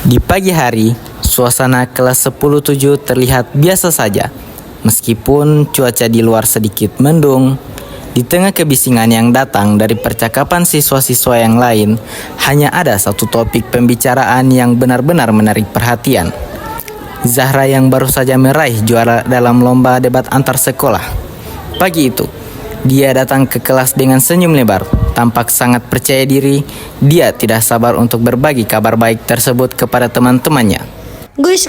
Di pagi hari, suasana kelas 10-7 terlihat biasa saja. Meskipun cuaca di luar sedikit mendung, di tengah kebisingan yang datang dari percakapan siswa-siswa yang lain, hanya ada satu topik pembicaraan yang benar-benar menarik perhatian. Zahra yang baru saja meraih juara dalam lomba debat antar sekolah. Pagi itu, dia datang ke kelas dengan senyum lebar. Tampak sangat percaya diri, dia tidak sabar untuk berbagi kabar baik tersebut kepada teman-temannya. Gus,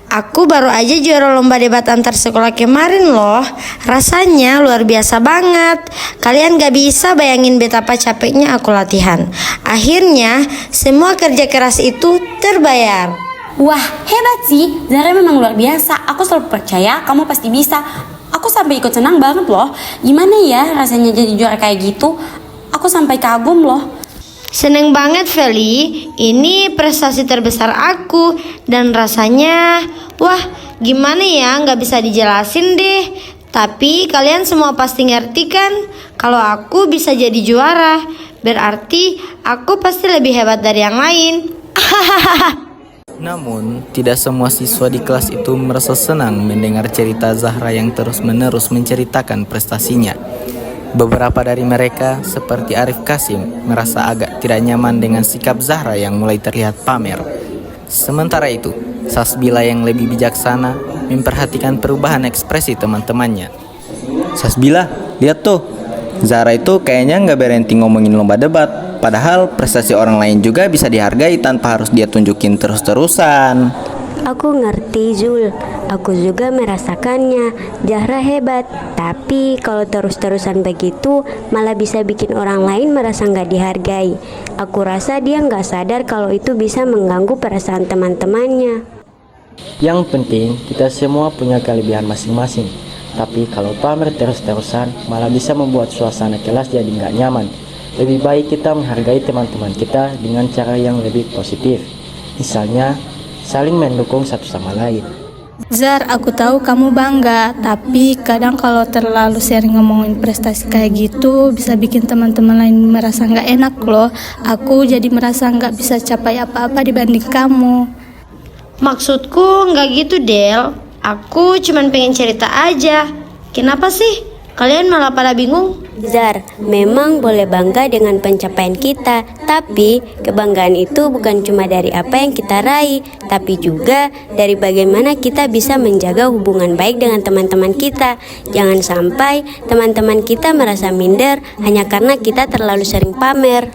aku baru aja juara lomba debat antar sekolah kemarin loh. Rasanya luar biasa banget. Kalian gak bisa bayangin betapa capeknya aku latihan. Akhirnya, semua kerja keras itu terbayar. Wah, hebat sih. Zahra memang luar biasa. Aku selalu percaya kamu pasti bisa. Aku sampai ikut senang banget loh. Gimana ya rasanya jadi juara kayak gitu? Aku sampai kagum loh. Seneng banget Feli, ini prestasi terbesar aku. Dan rasanya, wah gimana ya, gak bisa dijelasin deh. Tapi kalian semua pasti ngerti kan, kalau aku bisa jadi juara, berarti aku pasti lebih hebat dari yang lain. Namun, tidak semua siswa di kelas itu merasa senang mendengar cerita Zahra yang terus-menerus menceritakan prestasinya. Beberapa dari mereka, seperti Arif Kasim, merasa agak tidak nyaman dengan sikap Zahra yang mulai terlihat pamer. Sementara itu, Sasbila yang lebih bijaksana memperhatikan perubahan ekspresi teman-temannya. Sasbila, lihat tuh, Zahra itu kayaknya nggak berhenti ngomongin lomba debat. Padahal prestasi orang lain juga bisa dihargai tanpa harus dia tunjukin terus-terusan. Aku ngerti Zul, aku juga merasakannya. Zahra hebat, tapi kalau terus-terusan begitu malah bisa bikin orang lain merasa nggak dihargai. Aku rasa dia nggak sadar kalau itu bisa mengganggu perasaan teman-temannya. Yang penting kita semua punya kelebihan masing-masing. Tapi kalau pamer terus-terusan malah bisa membuat suasana kelas jadi nggak nyaman. Lebih baik kita menghargai teman-teman kita dengan cara yang lebih positif. Misalnya, saling mendukung satu sama lain. Zar, aku tahu kamu bangga, tapi kadang kalau terlalu sering ngomongin prestasi kayak gitu bisa bikin teman-teman lain merasa nggak enak loh. Aku jadi merasa nggak bisa capai apa-apa dibanding kamu. Maksudku nggak gitu Del, aku cuman pengen cerita aja. Kenapa sih kalian malah pada bingung? Zar, memang boleh bangga dengan pencapaian kita, tapi kebanggaan itu bukan cuma dari apa yang kita raih, tapi juga dari bagaimana kita bisa menjaga hubungan baik dengan teman-teman kita. Jangan sampai teman-teman kita merasa minder hanya karena kita terlalu sering pamer.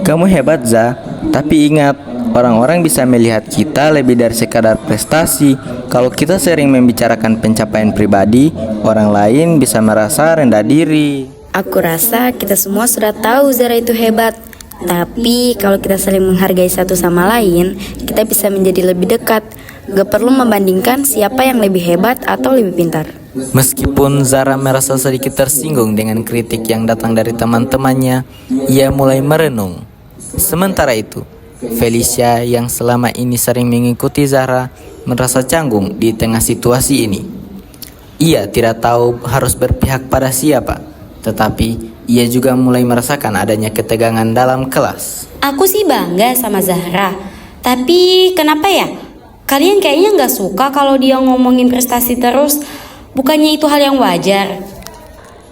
Kamu hebat Za, tapi ingat, orang-orang bisa melihat kita lebih dari sekadar prestasi. Kalau kita sering membicarakan pencapaian pribadi, orang lain bisa merasa rendah diri. Aku rasa kita semua sudah tahu Zahra itu hebat. Tapi kalau kita saling menghargai satu sama lain, kita bisa menjadi lebih dekat. Gak perlu membandingkan siapa yang lebih hebat atau lebih pintar. Meskipun Zahra merasa sedikit tersinggung dengan kritik yang datang dari teman-temannya, ia mulai merenung. Sementara itu, Felicia yang selama ini sering mengikuti Zahra merasa canggung di tengah situasi ini. Ia tidak tahu harus berpihak pada siapa, tetapi ia juga mulai merasakan adanya ketegangan dalam kelas. Aku sih bangga sama Zahra. Tapi kenapa ya? Kalian kayaknya gak suka kalau dia ngomongin prestasi terus. Bukannya itu hal yang wajar?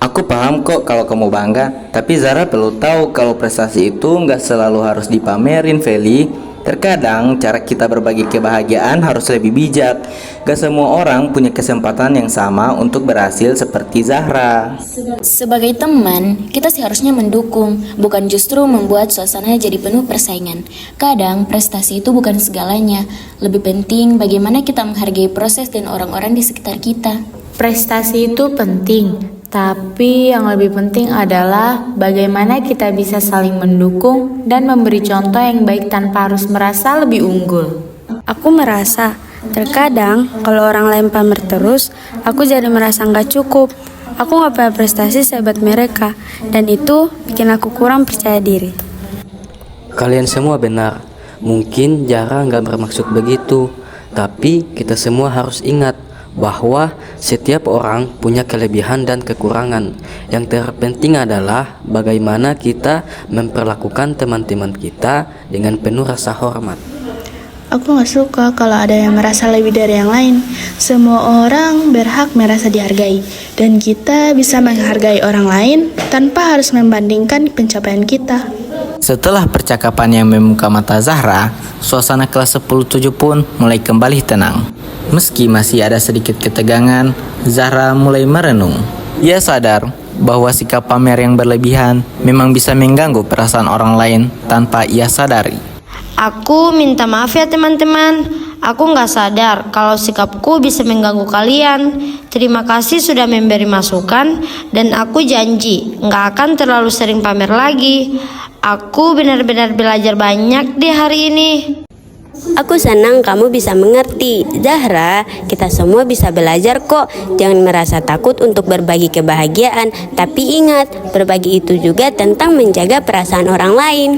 Aku paham kok kalau kamu bangga, tapi Zahra perlu tahu kalau prestasi itu nggak selalu harus dipamerin, Feli. Terkadang cara kita berbagi kebahagiaan harus lebih bijak. Gak semua orang punya kesempatan yang sama untuk berhasil seperti Zahra. Sebagai teman, kita seharusnya mendukung, bukan justru membuat suasana jadi penuh persaingan. Kadang prestasi itu bukan segalanya. Lebih penting bagaimana kita menghargai proses dan orang-orang di sekitar kita. Prestasi itu penting, tapi yang lebih penting adalah bagaimana kita bisa saling mendukung dan memberi contoh yang baik tanpa harus merasa lebih unggul. Aku merasa, terkadang kalau orang lain pamer terus, aku jadi merasa nggak cukup. Aku nggak punya prestasi sehebat mereka, dan itu bikin aku kurang percaya diri. Kalian semua benar. Mungkin Zahra nggak bermaksud begitu. Tapi kita semua harus ingat bahwa setiap orang punya kelebihan dan kekurangan. Yang terpenting adalah bagaimana kita memperlakukan teman-teman kita dengan penuh rasa hormat. Aku gak suka kalau ada yang merasa lebih dari yang lain. Semua orang berhak merasa dihargai, dan kita bisa menghargai orang lain tanpa harus membandingkan pencapaian kita. Setelah percakapan yang membuka mata Zahra, suasana kelas 10-7 pun mulai kembali tenang. Meski masih ada sedikit ketegangan, Zahra mulai merenung. Ia sadar bahwa sikap pamer yang berlebihan memang bisa mengganggu perasaan orang lain tanpa ia sadari. Aku minta maaf ya teman-teman. Aku nggak sadar kalau sikapku bisa mengganggu kalian. Terima kasih sudah memberi masukan, dan aku janji nggak akan terlalu sering pamer lagi. Aku benar-benar belajar banyak di hari ini. Aku senang kamu bisa mengerti. Zahra, kita semua bisa belajar kok. Jangan merasa takut untuk berbagi kebahagiaan. Tapi ingat, berbagi itu juga tentang menjaga perasaan orang lain.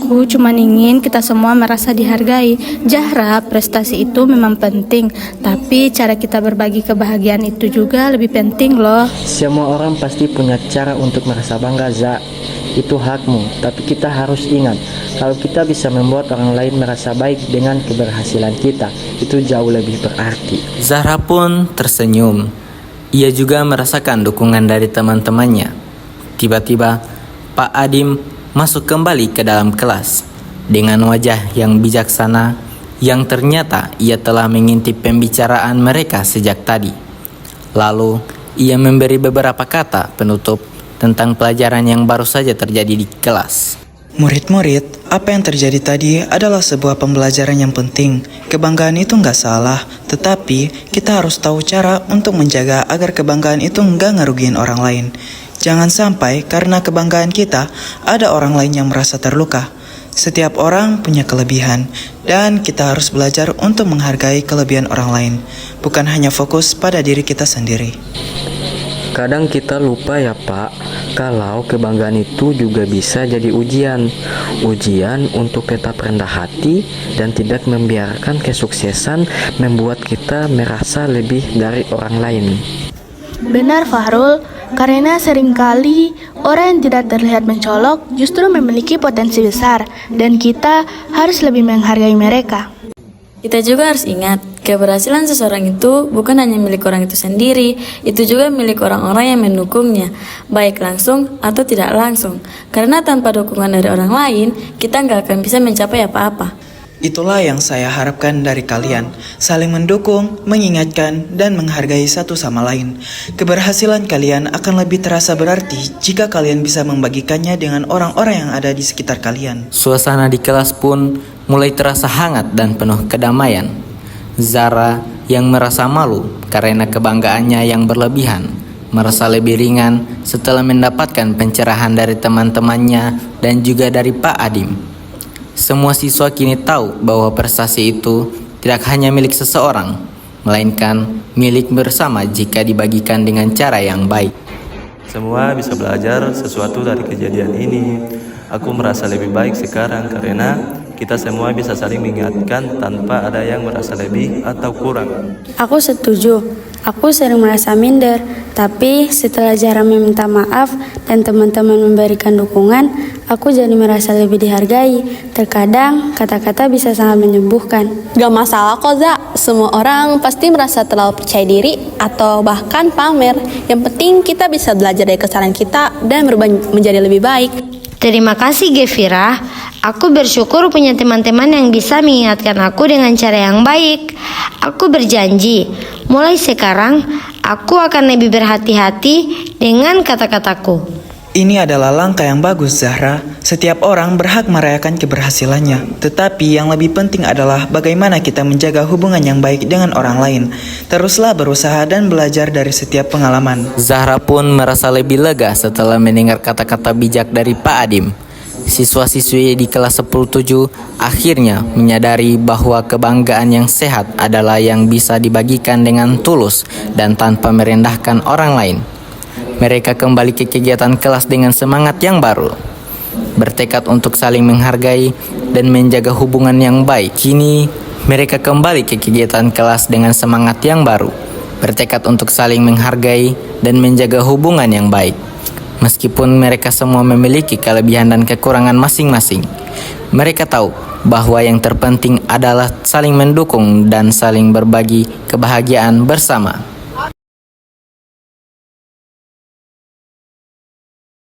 Aku cuma ingin kita semua merasa dihargai. Zahra, prestasi itu memang penting, tapi cara kita berbagi kebahagiaan itu juga lebih penting loh. Semua orang pasti punya cara untuk merasa bangga, Za. Itu hakmu, tapi kita harus ingat, kalau kita bisa membuat orang lain merasa baik dengan keberhasilan kita, itu jauh lebih berarti. Zahra pun tersenyum. Ia juga merasakan dukungan dari teman-temannya. Tiba-tiba, Pak Adim masuk kembali ke dalam kelas dengan wajah yang bijaksana yang ternyata ia telah mengintip pembicaraan mereka sejak tadi. Lalu, ia memberi beberapa kata penutup tentang pelajaran yang baru saja terjadi di kelas. Murid-murid, apa yang terjadi tadi adalah sebuah pembelajaran yang penting. Kebanggaan itu nggak salah, tetapi kita harus tahu cara untuk menjaga agar kebanggaan itu nggak ngerugiin orang lain. Jangan sampai karena kebanggaan kita, ada orang lain yang merasa terluka. Setiap orang punya kelebihan, dan kita harus belajar untuk menghargai kelebihan orang lain, bukan hanya fokus pada diri kita sendiri. Kadang kita lupa ya Pak, kalau kebanggaan itu juga bisa jadi ujian. Ujian untuk tetap rendah hati dan tidak membiarkan kesuksesan membuat kita merasa lebih dari orang lain. Benar Fahrul, karena seringkali orang yang tidak terlihat mencolok justru memiliki potensi besar, dan kita harus lebih menghargai mereka. Kita juga harus ingat, keberhasilan seseorang itu bukan hanya milik orang itu sendiri, itu juga milik orang-orang yang mendukungnya, baik langsung atau tidak langsung. Karena tanpa dukungan dari orang lain, kita nggak akan bisa mencapai apa-apa. Itulah yang saya harapkan dari kalian, saling mendukung, mengingatkan, dan menghargai satu sama lain. Keberhasilan kalian akan lebih terasa berarti jika kalian bisa membagikannya dengan orang-orang yang ada di sekitar kalian. Suasana di kelas pun mulai terasa hangat dan penuh kedamaian. Zahra yang merasa malu karena kebanggaannya yang berlebihan, merasa lebih ringan setelah mendapatkan pencerahan dari teman-temannya dan juga dari Pak Adim. Semua siswa kini tahu bahwa prestasi itu tidak hanya milik seseorang, melainkan milik bersama jika dibagikan dengan cara yang baik. Semua bisa belajar sesuatu dari kejadian ini. Aku merasa lebih baik sekarang karena kita semua bisa saling mengingatkan tanpa ada yang merasa lebih atau kurang. Aku setuju. Aku sering merasa minder, tapi setelah Zahra meminta maaf dan teman-teman memberikan dukungan, aku jadi merasa lebih dihargai. Terkadang kata-kata bisa sangat menyembuhkan. Gak masalah kok Za, semua orang pasti merasa terlalu percaya diri atau bahkan pamer. Yang penting kita bisa belajar dari kesalahan kita dan berubah menjadi lebih baik. Terima kasih Gevira. Aku bersyukur punya teman-teman yang bisa mengingatkan aku dengan cara yang baik. Aku berjanji, mulai sekarang aku akan lebih berhati-hati dengan kata-kataku. Ini adalah langkah yang bagus, Zahra. Setiap orang berhak merayakan keberhasilannya. Tetapi yang lebih penting adalah bagaimana kita menjaga hubungan yang baik dengan orang lain. Teruslah berusaha dan belajar dari setiap pengalaman. Zahra pun merasa lebih lega setelah mendengar kata-kata bijak dari Pak Adim. Siswa-siswi di kelas 10-7 akhirnya menyadari bahwa kebanggaan yang sehat adalah yang bisa dibagikan dengan tulus dan tanpa merendahkan orang lain. Mereka kembali ke kegiatan kelas dengan semangat yang baru, bertekad untuk saling menghargai dan menjaga hubungan yang baik. Kini mereka kembali ke kegiatan kelas dengan semangat yang baru, bertekad untuk saling menghargai dan menjaga hubungan yang baik. Meskipun mereka semua memiliki kelebihan dan kekurangan masing-masing, Mereka tahu bahwa yang terpenting adalah saling mendukung dan saling berbagi kebahagiaan bersama.